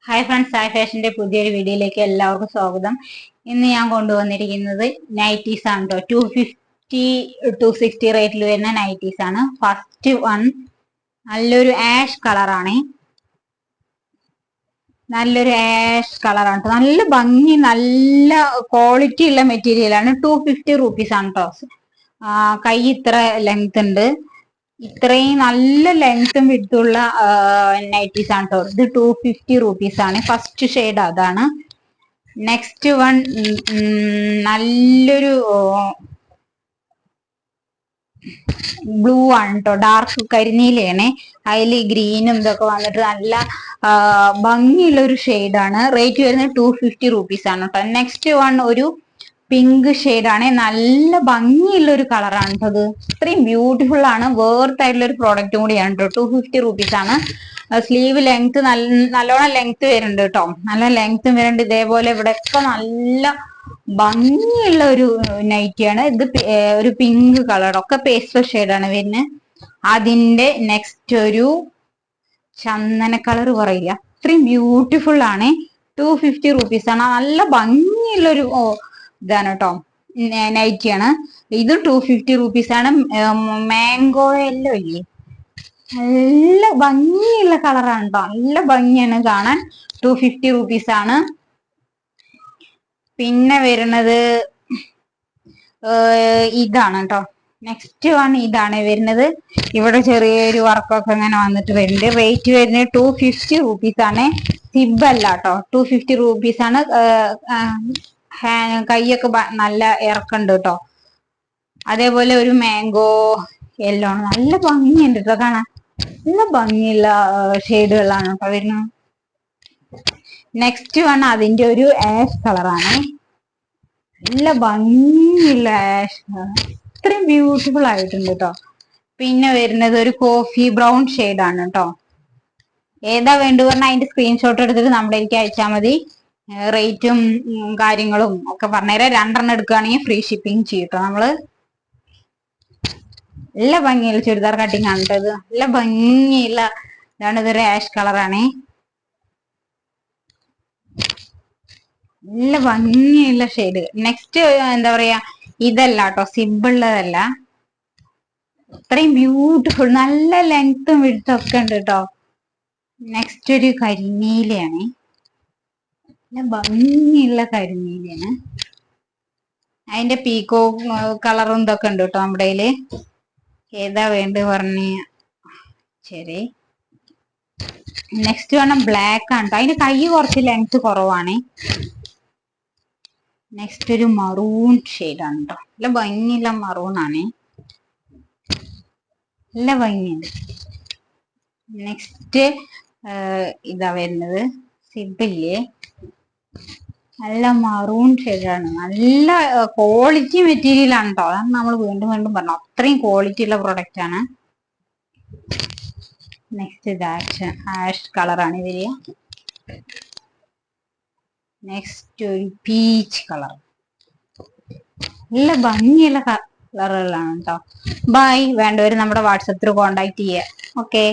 Hi friends, Sai ഫാഷന്റെ പുതിയൊരു വീഡിയോയിലേക്ക് എല്ലാവർക്കും സ്വാഗതം. ഇന്ന് ഞാൻ കൊണ്ടുവന്നിരിക്കുന്നത് നൈറ്റീസ് ആണ് കേട്ടോ. 250-260 റേറ്റിൽ വരുന്ന നൈറ്റീസ് ആണ്. ഫസ്റ്റ് വൺ നല്ലൊരു ആഷ് കളറാണ്. നല്ല ഭംഗി, നല്ല ക്വാളിറ്റി ഉള്ള മെറ്റീരിയൽ ആണ്. 250 റുപ്പീസ് ആണ് കേട്ടോ. കൈ ഇത്ര ലെങ്ത് ഉണ്ട്. ഇത്രയും നല്ല ലെങ്ത്തും വിഡ്ത്തുള്ള നൈറ്റീസ് ആണ് കേട്ടോ. ഇത് 250 റുപ്പീസ് ആണ്. ഫസ്റ്റ് ഷെയ്ഡ് അതാണ്. നെക്സ്റ്റ് വൺ നല്ലൊരു ബ്ലൂ ആണ് കേട്ടോ. ഡാർക്ക് കരിനീലയാണ്. അതിൽ ഗ്രീനും ഇതൊക്കെ വന്നിട്ട് നല്ല ഭംഗിയുള്ള ഒരു ഷെയ്ഡാണ്. റേറ്റ് വരുന്നത് 250 റുപ്പീസ് ആണ് കേട്ടോ. നെക്സ്റ്റ് വൺ ഒരു പിങ്ക് ഷെയ്ഡാണ്. നല്ല ഭംഗിയുള്ള ഒരു കളറാണ് കേട്ടോ. അത് ഇത്രയും ബ്യൂട്ടിഫുൾ ആണ്. വേർത്ത് ആയിട്ടുള്ള ഒരു പ്രോഡക്റ്റും കൂടിയാണ് കേട്ടോ. 250 റുപ്പീസ് ആണ്. സ്ലീവ് ലെങ്ത് നല്ലോണം ലെങ്ത് വരുന്നുണ്ട് കേട്ടോ. നല്ല ലെങ്ത്തും വരുന്നുണ്ട്. ഇതേപോലെ ഇവിടെയൊക്കെ നല്ല ഭംഗിയുള്ള ഒരു നൈറ്റിയാണ് ഇത്. ഒരു പിങ്ക് കളർ, ഒക്കെ പേസ്റ്റൽ ഷെയ്ഡാണ് വരുന്നത്. അതിന്റെ നെക്സ്റ്റ് ഒരു ചന്ദന കളർ പറയില്ല, ഇത്രയും ബ്യൂട്ടിഫുൾ ആണ്. 250 റുപ്പീസ് ആണ്. നല്ല ഭംഗിയുള്ളൊരു ഇതാണ് കേട്ടോ. നൈറ്റിയാണ് ഇത്. 250 റുപ്പീസ് ആണ്. മാംഗോ യെല്ലോ ഇല്ലേ, നല്ല ഭംഗിയുള്ള കളറാണ് കേട്ടോ. നല്ല ഭംഗിയാണ് കാണാൻ. 250 റുപ്പീസ് ആണ്. പിന്നെ വരുന്നത് ഇതാണ് കേട്ടോ. നെക്സ്റ്റ് വൺ ഇതാണ് വരുന്നത്. ഇവിടെ ചെറിയൊരു വർക്കൊക്കെ ഇങ്ങനെ വന്നിട്ട് വരുന്നുണ്ട്. റേറ്റ് വരുന്നത് 250 റുപ്പീസ് ആണ്. സിബ് അല്ല കേട്ടോ. 250 റുപ്പീസ് ആണ്. കൈയൊക്കെ നല്ല ഇറക്കുണ്ട് കേട്ടോ. അതേപോലെ ഒരു മാംഗോ യെല്ലോ ആണ്. നല്ല ഭംഗിയുണ്ട് കേട്ടോ കാണാൻ. നല്ല ഭംഗിയുള്ള ഷെയ്ഡുകളാണ് കേട്ടോ വരുന്നത്. നെക്സ്റ്റ് വൺ അതിന്റെ ഒരു ആഷ് കളറാണ്. നല്ല ഭംഗിയുള്ള ആഷ് കളർ, ഇത്രയും ബ്യൂട്ടിഫുൾ ആയിട്ടുണ്ട് കേട്ടോ. പിന്നെ വരുന്നത് ഒരു കോഫി ബ്രൗൺ ഷെയ്ഡാണ് കേട്ടോ. ഏതാ വേണ്ടു പറഞ്ഞാൽ അതിന്റെ സ്ക്രീൻഷോട്ട് എടുത്തിട്ട് നമ്മളിലേക്ക് അയച്ചാൽ മതി. റേറ്റും കാര്യങ്ങളും ഒക്കെ പറഞ്ഞുതരാം. 2 എടുക്കുകയാണെങ്കിൽ ഫ്രീ ഷിപ്പിംഗ് ചെയ്യും കേട്ടോ. നമ്മള് നല്ല ഭംഗിയുള്ള ചുരിദാർ കട്ടിങ് ആണ് കേട്ടോ. ഇത് നല്ല ഭംഗിയുള്ള ഇതാണ്. ഇതൊരു ആഷ് കളറാണ്. നല്ല ഭംഗിയുള്ള ഷെയ്ഡ്. നെക്സ്റ്റ് എന്താ പറയാ, ഇതല്ല കേട്ടോ, സിബിളുള്ളതല്ല. ഇത്രയും ബ്യൂട്ടിഫുൾ, നല്ല ലെങ്ത്തും വിഡ്ത്തും ഒക്കെ ഉണ്ട് കേട്ടോ. നെക്സ്റ്റ് ഒരു കരിനീലയാണ്. നല്ല ഭംഗിയുള്ള കരിനീലയാണ്. അതിന്റെ പീക്കോ കളറും ഇതൊക്കെ ഉണ്ട് കേട്ടോ നമ്മുടെ കയ്യില്. ഏതാ വേണ്ട പറഞ്ഞ ശരി. നെക്സ്റ്റ് വേണം ബ്ലാക്ക് ആണ് കേട്ടോ. അതിന്റെ കൈ കുറച്ച് ലെങ്ത് കുറവാണ്. നെക്സ്റ്റ് ഒരു മറൂൺ ഷെയ്ഡാണ് കേട്ടോ. നല്ല ഭംഗിയുള്ള മറൂൺ ആണ്. നല്ല ഭംഗിയുണ്ട്. നെക്സ്റ്റ് ഇതാ വരുന്നത്. സിബില്ലേ, നല്ല മറൂൺ ഷെയ്ഡാണ്. നല്ല ക്വാളിറ്റി മെറ്റീരിയൽ ആണ് കേട്ടോ. അതാണ് നമ്മൾ വീണ്ടും വീണ്ടും പറഞ്ഞു, അത്രയും ക്വാളിറ്റി ഉള്ള പ്രൊഡക്റ്റ് ആണ്. നെക്സ്റ്റ് ഇത് ആഷ് കളറാണ് വരിക. നെക്സ്റ്റ് ഒരു പീച്ച് കളർ. നല്ല ഭംഗിയുള്ള കളറുകളാണ് കേട്ടോ. ബൈ. വേണ്ടവര് നമ്മുടെ വാട്സപ്പ് ത്രൂ കോണ്ടാക്ട് ചെയ്യുക. ഓക്കെ.